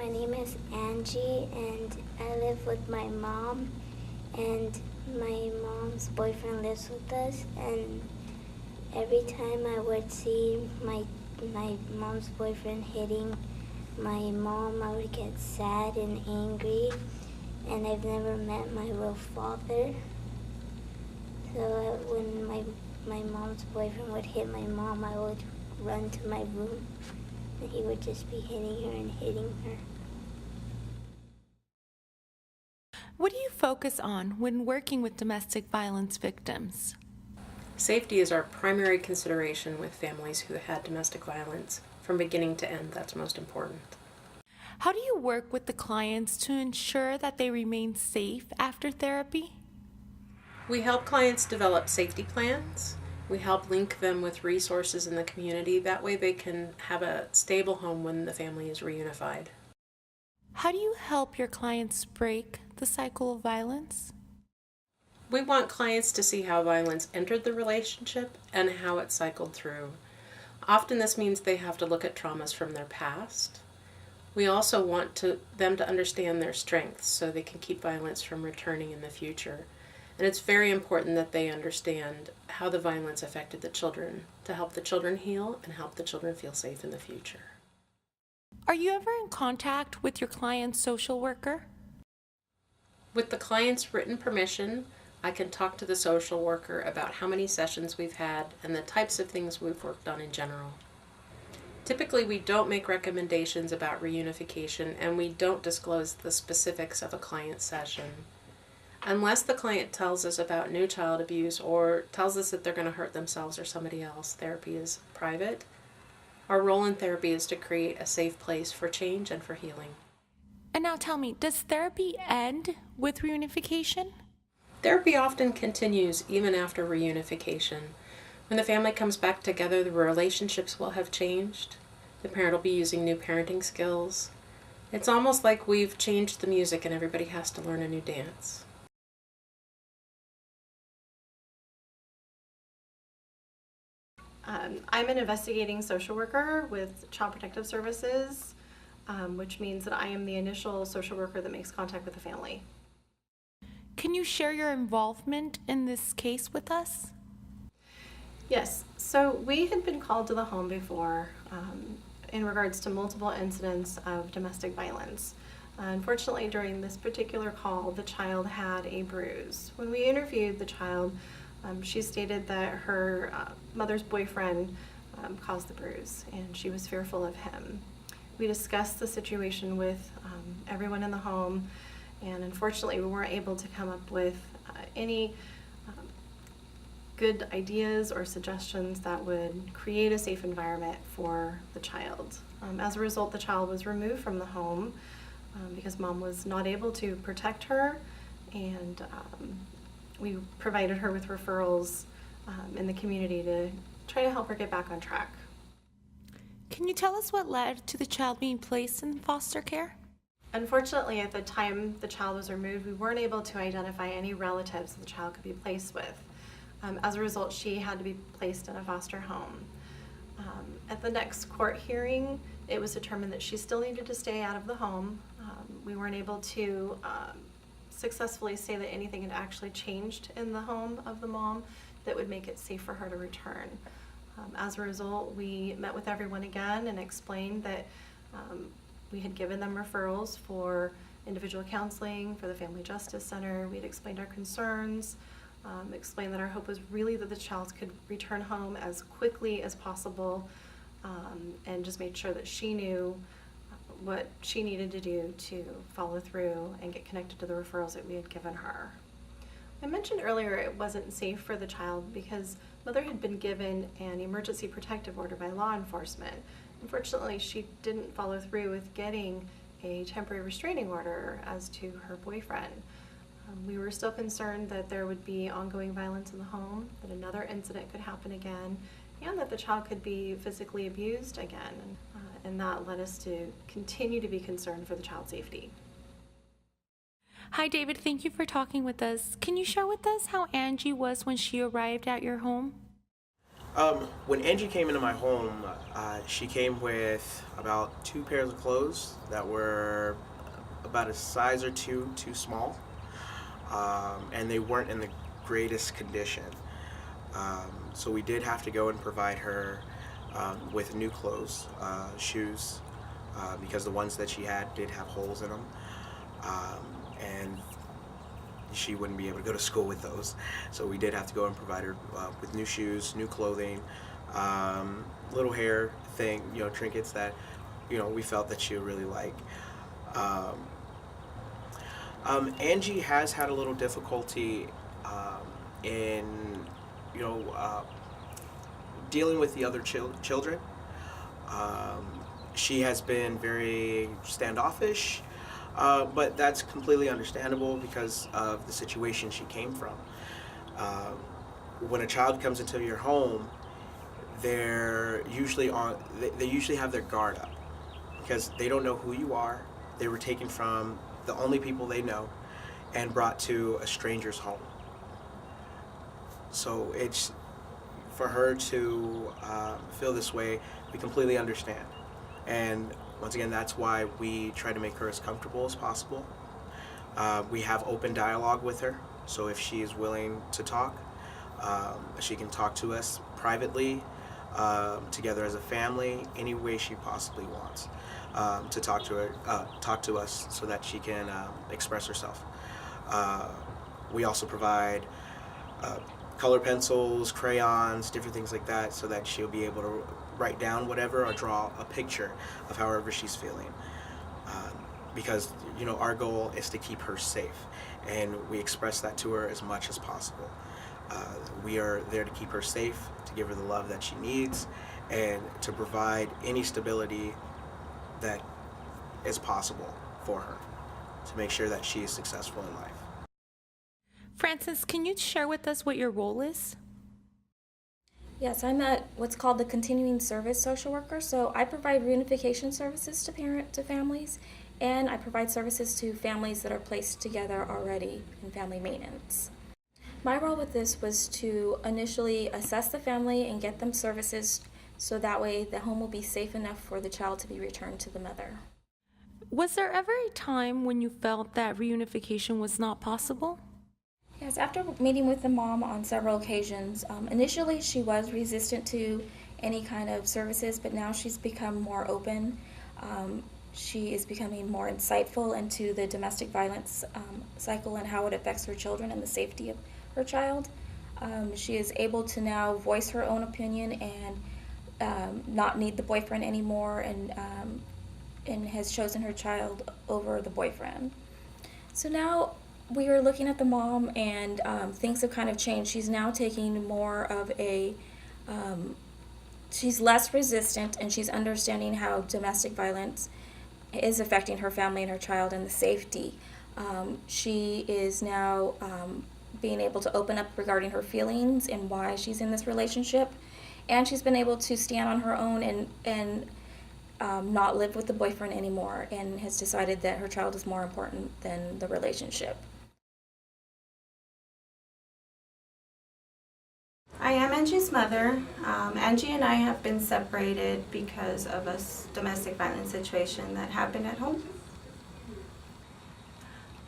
My name is Angie, and I live with my mom, and my mom's boyfriend lives with us, and every time I would see my mom's boyfriend hitting my mom, I would get sad and angry, and I've never met my real father. So when my mom's boyfriend would hit my mom, I would run to my room, and he would just be hitting her and hitting her. What do you focus on when working with domestic violence victims? Safety is our primary consideration with families who had domestic violence. From beginning to end, that's most important. How do you work with the clients to ensure that they remain safe after therapy? We help clients develop safety plans. We help link them with resources in the community. That way they can have a stable home when the family is reunified. How do you help your clients break the cycle of violence? We want clients to see how violence entered the relationship and how it cycled through. Often this means they have to look at traumas from their past. We also want them to understand their strengths so they can keep violence from returning in the future. And it's very important that they understand how the violence affected the children to help the children heal and help the children feel safe in the future. Are you ever in contact with your client's social worker? With the client's written permission, I can talk to the social worker about how many sessions we've had and the types of things we've worked on in general. Typically, we don't make recommendations about reunification, and we don't disclose the specifics of a client session. Unless the client tells us about new child abuse or tells us that they're going to hurt themselves or somebody else, therapy is private. Our role in therapy is to create a safe place for change and for healing. And now tell me, does therapy end with reunification? Therapy often continues even after reunification. When the family comes back together, the relationships will have changed. The parent will be using new parenting skills. It's almost like we've changed the music and everybody has to learn a new dance. I'm an investigating social worker with Child Protective Services, which means that I am the initial social worker that makes contact with the family. Can you share your involvement in this case with us? Yes, so we had been called to the home before in regards to multiple incidents of domestic violence. Unfortunately, during this particular call, the child had a bruise. When we interviewed the child, she stated that her mother's boyfriend caused the bruise, and she was fearful of him. We discussed the situation with everyone in the home, and unfortunately we weren't able to come up with any good ideas or suggestions that would create a safe environment for the child. As a result, the child was removed from the home because mom was not able to protect her, and we provided her with referrals in the community to try to help her get back on track. Can you tell us what led to the child being placed in foster care? Unfortunately, at the time the child was removed, we weren't able to identify any relatives that the child could be placed with. As a result, she had to be placed in a foster home. At the next court hearing, it was determined that she still needed to stay out of the home. We weren't able to successfully say that anything had actually changed in the home of the mom that would make it safe for her to return. As a result, we met with everyone again and explained that we had given them referrals for individual counseling, for the Family Justice Center. We had explained our concerns, explained that our hope was really that the child could return home as quickly as possible, and just made sure that she knew what she needed to do to follow through and get connected to the referrals that we had given her. I mentioned earlier it wasn't safe for the child because mother had been given an emergency protective order by law enforcement. Unfortunately, she didn't follow through with getting a temporary restraining order as to her boyfriend. We were still concerned that there would be ongoing violence in the home, that another incident could happen again, and that the child could be physically abused again. And that led us to continue to be concerned for the child's safety. Hi, David. Thank you for talking with us. Can you share with us how Angie was when she arrived at your home? When Angie came into my home, she came with about 2 pairs of clothes that were about a size or two too small, and they weren't in the greatest condition. So we did have to go and provide her with new clothes, shoes, because the ones that she had did have holes in them, and she wouldn't be able to go to school with those. So we did have to go and provide her with new shoes, new clothing, little hair thing, trinkets that, we felt that she would really like. Um, Angie has had a little difficulty in, you know, uh, dealing with the other children. Um, she has been very standoffish, but that's completely understandable because of the situation she came from. Uh, when a child comes into your home, they usually have their guard up because they don't know who you are. They were taken from the only people they know and brought to a stranger's home. So it's for her to feel this way. We completely understand, and once again, that's why we try to make her as comfortable as possible. We have open dialogue with her, so if she is willing to talk, she can talk to us privately, together as a family, any way she possibly wants, to talk to us, so that she can express herself. Uh, we also provide color pencils, crayons, different things like that, so that she'll be able to write down whatever or draw a picture of however she's feeling. Um, because our goal is to keep her safe, and we express that to her as much as possible. We are there to keep her safe, to give her the love that she needs, and to provide any stability that is possible for her to make sure that she is successful in life. Francis, can you share with us what your role is? Yes, I'm at what's called the continuing service social worker. So I provide reunification services to families, and I provide services to families that are placed together already in family maintenance. My role with this was to initially assess the family and get them services so that way the home will be safe enough for the child to be returned to the mother. Was there ever a time when you felt that reunification was not possible? Yes, after meeting with the mom on several occasions, initially she was resistant to any kind of services, but now she's become more open. She is becoming more insightful into the domestic violence cycle and how it affects her children and the safety of her child. She is able to now voice her own opinion and not need the boyfriend anymore, and has chosen her child over the boyfriend. So now we are looking at the mom, and things have kind of changed. She's now taking more of she's less resistant, and she's understanding how domestic violence is affecting her family and her child and the safety. She is now being able to open up regarding her feelings and why she's in this relationship, and she's been able to stand on her own and not live with the boyfriend anymore, and has decided that her child is more important than the relationship. I am Angie's mother. Angie and I have been separated because of a domestic violence situation that happened at home.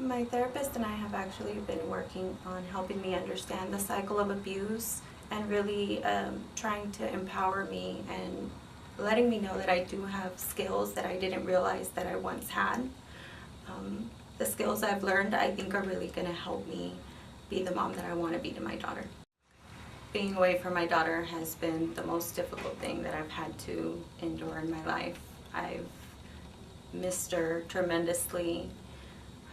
My therapist and I have actually been working on helping me understand the cycle of abuse and really trying to empower me and letting me know that I do have skills that I didn't realize that I once had. The skills I've learned, I think, are really going to help me be the mom that I want to be to my daughter. Being away from my daughter has been the most difficult thing that I've had to endure in my life. I've missed her tremendously.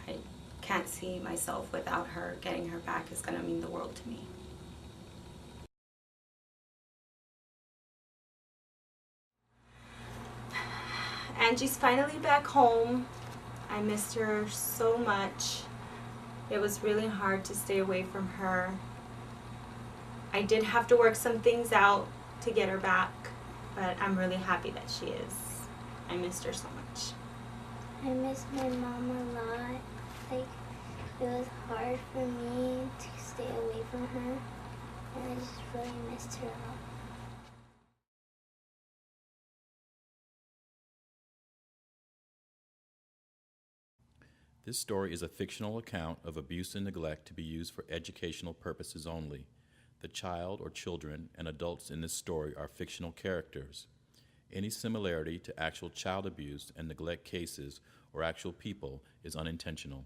I can't see myself without her. Getting her back is going to mean the world to me. Angie's finally back home. I missed her so much. It was really hard to stay away from her. I did have to work some things out to get her back, but I'm really happy that she is. I missed her so much. I miss my mom a lot. Like, it was hard for me to stay away from her, and I just really missed her a lot. This story is a fictional account of abuse and neglect to be used for educational purposes only. The child or children and adults in this story are fictional characters. Any similarity to actual child abuse and neglect cases or actual people is unintentional.